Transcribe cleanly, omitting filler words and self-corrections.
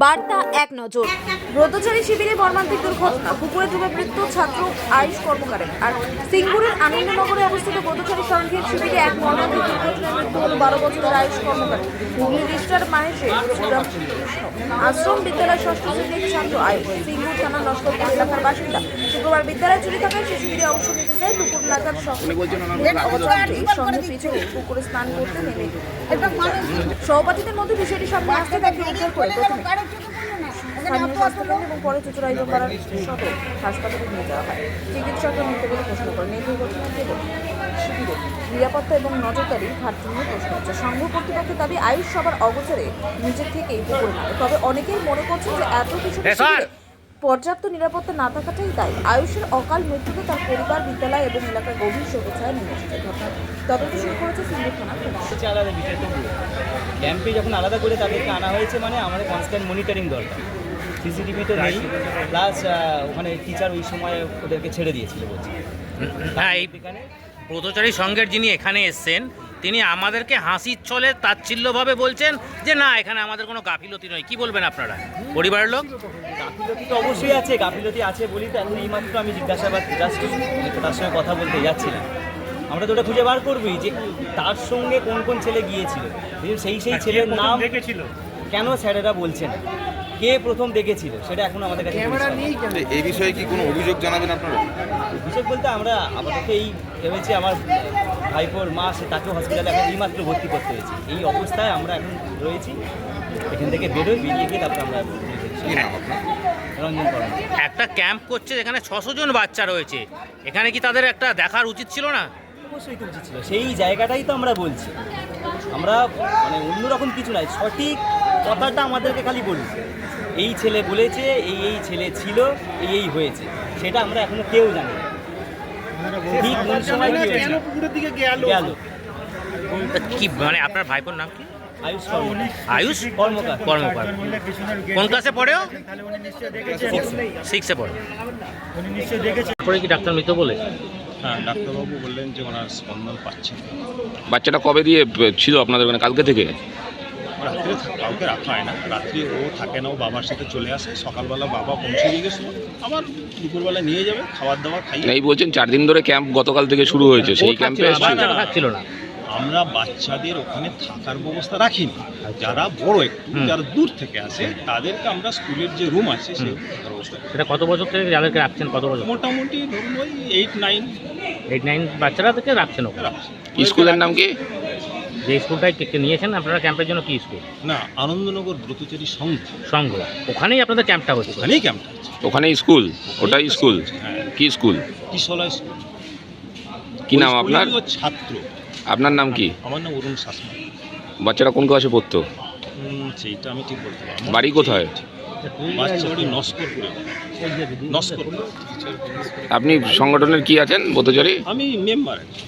বার্তা এক নজর। ব্রতচারী শিবিরে মর্মান্তিক দুর্ঘটনা, পুকুরে ডুবে মৃত্যু ছাত্র আয়ুষ কর্মকারের। আর সিঙ্গুরের আনন্দনগরে অবস্থিত ব্রতচারী সংঘের শিবিরে এক মর্মান্তিক দুর্ঘটনায় মৃত্যু হল 12 বছরের আয়ুষ কর্মকারের। হুগলি ডিস্ট্রিক্ট মাহেশে আশ্রম বিদ্যালয় ষষ্ঠ শ্রেণীর ছাত্র আয়ুষ সিঙ্গুর থানার লস্করপুর এলাকার বাসিন্দা। শুক্রবার বিদ্যালয় ছুটি থাকায় সে শিবিরে অংশ নিতে যায়। দুপুর নাগাদ সঙ্গে পিছনে পুকুরে স্নান করতে নেমে সহপাঠীদের মধ্যে বিষয়টি সামনে আসতে তাকে উদ্ধার করে প্রথমে স্থানীয় স্বাস্থ্যকেন্দ্র এবং পরে চুচুড়াইজংপাড়ার সদর হাসপাতালে নিয়ে যাওয়া হয়। চিকিৎসকরা মৃত বলে ঘোষণা করেন। এই দুর্ঘটনা কেবল শিবিরে নিরাপত্তা এবং নজরদারি ঘাটতি নিয়ে প্রশ্ন হচ্ছে। সংঘ কর্তৃপক্ষের দাবি আয়ুষ সবার অগোচরে নিজের থেকেই পুকুরে নামে। তবে অনেকেই মনে করছেন যে এত কিছু পর্যাপ্ত নিরাপত্তা না থাকাটাই দায়ী। আয়ুষের অকাল মৃত্যুতে তার পরিবার, বিদ্যালয় এবং এলাকার গভীর শোকছায়া নেমে এসেছে। ঘটনার তদন্ত শুরু করেছে সিঙ্গুর থানা পুলিশ। আলাদা বিষয় তো ক্যাম্পে যখন আলাদা করে তাদেরকে আনা হয়েছে, মানে আমাদের কনস্ট্যান্ট মনিটরিং দরকার। সিসিটিভি তো নেই, প্লাস ওখানে টিচার ওই সময় ওদেরকে ছেড়ে দিয়েছিল বলছি। হ্যাঁ, এই ব্রতচারী সংঘের যিনি এখানে এসছেন তিনি আমাদেরকে হাসির ছলে তাচ্ছিল্যভাবে বলছেন যে না, এখানে আমাদের কোনো গাফিলতি নয়। কি বলবেন আপনারা, পরিবারের লোক? গাফিলতি তো অবশ্যই আছে, গাফিলতি আছে বলি তো এখন এইমাত্র আমি জিজ্ঞাসাবাদ জাস্ট তার সঙ্গে কথা বলতে যাচ্ছিলাম। আমরা তো ওটা খুঁজে বার করবোই যে তার সঙ্গে কোন কোন ছেলে গিয়েছিল, সেই ছেলের নাম দেখেছিল, কেন স্যারেরা বলছেন কে প্রথম দেখেছিল সেটা এখন আমাদের কাছে। এই বিষয়ে কি কোনো অভিযোগ জানাবেন আপনারা? অভিযোগ বলতে আমরা আপাতত এই ভেবেছি আমার ভাইপোর মা, সে তাকেও হসপিটালে এখন এইমাত্র ভর্তি করতে হয়েছে। এই অবস্থায় আমরা এখন রয়েছি, এখান থেকে বেরিয়ে গিয়ে তারপরে আমরা রঞ্জন কর্ম একটা ক্যাম্প করছে যেখানে 600 জন বাচ্চা রয়েছে, এখানে কি তাদের একটা দেখার উচিত ছিল না? অবশ্যই তো উচিত ছিল, সেই জায়গাটাই তো আমরা বলছি। আমরা মানে অন্যরকম কিছু নাই, সঠিক কথাটা আমাদেরকে খালি বলি। এই ছেলে বলেছে, এই ছেলে ছিল, এই হয়েছে, সেটা আমরা এখনো কেউ জানি না। ঠিক কোন সময় গেল কি মানে আপনার ভাইপোর নাম কি? আয়ুষ কর্মকার। আয়ুষ কর্মকার। কর্মকার কোন ক্লাসে পড়েও? 6-এ পড়ে। তারপরে কি ডাক্তার মৃত বলে? হ্যাঁ, ডাক্তারবাবু বললেন যে ওনার স্পন্দন পাচ্ছেন। বাচ্চাটা কবে দিয়ে ছিল আপনাদের ওখানে? কালকে থেকে? রাত্রে কাউকে রাখা হয় না, রাত্রি ও থাকে না, ও বাবার সাথে চলে আসে। সকালবেলা বাবা পৌঁছে দিয়ে গেছিলো, আবার দুপুরবেলা নিয়ে যাবে, খাবার দাবার খাইয়ে। এই বলছেন 4 দিন ধরে ক্যাম্প গতকাল থেকে শুরু হয়েছে, সেই ক্যাম্পে থাকছিল না। আমরা বাচ্চাদের ওখানে থাকার ব্যবস্থা রাখিনি। যারা বড় একটু, যারা দূর থেকে আসে তাদেরকে আমরা স্কুলের যে রুম আছে সেই ব্যবস্থা। সেটা কত বছর থেকে যাদেরকে রাখছেন? কত বছর? মোটামুটি ধরুন ওই 8-9 বাচ্চারা থেকে রাখছেন ওখানে। স্কুলের নাম কি? যে স্কুলটাই নিয়েছেন আপনারা ক্যাম্পের জন্য, কি স্কুল? না, আনন্দনগর ব্রতচারী সংঘ। ওখানেই আপনাদের ক্যাম্পটা হচ্ছে? ওখানেই ক্যাম্পটা আছে। ওখানেই স্কুল? ওটাই স্কুল? হ্যাঁ। কি স্কুল? কিশোলা স্কুল। কি নাম আপনার? ছাত্র। আপনার নাম কি? আমার নাম অরুণ শাসমা। বাচ্চারা কোন ক্লাসে পড়তো? সেইটা আমি ঠিক বলতে পারবো না। বাড়ি কোথায়? বাচ্চা বাড়ি নস্করপুরে। আপনি সংগঠনের কি আছেন ব্রতচারী? আমি মেম্বার আছি।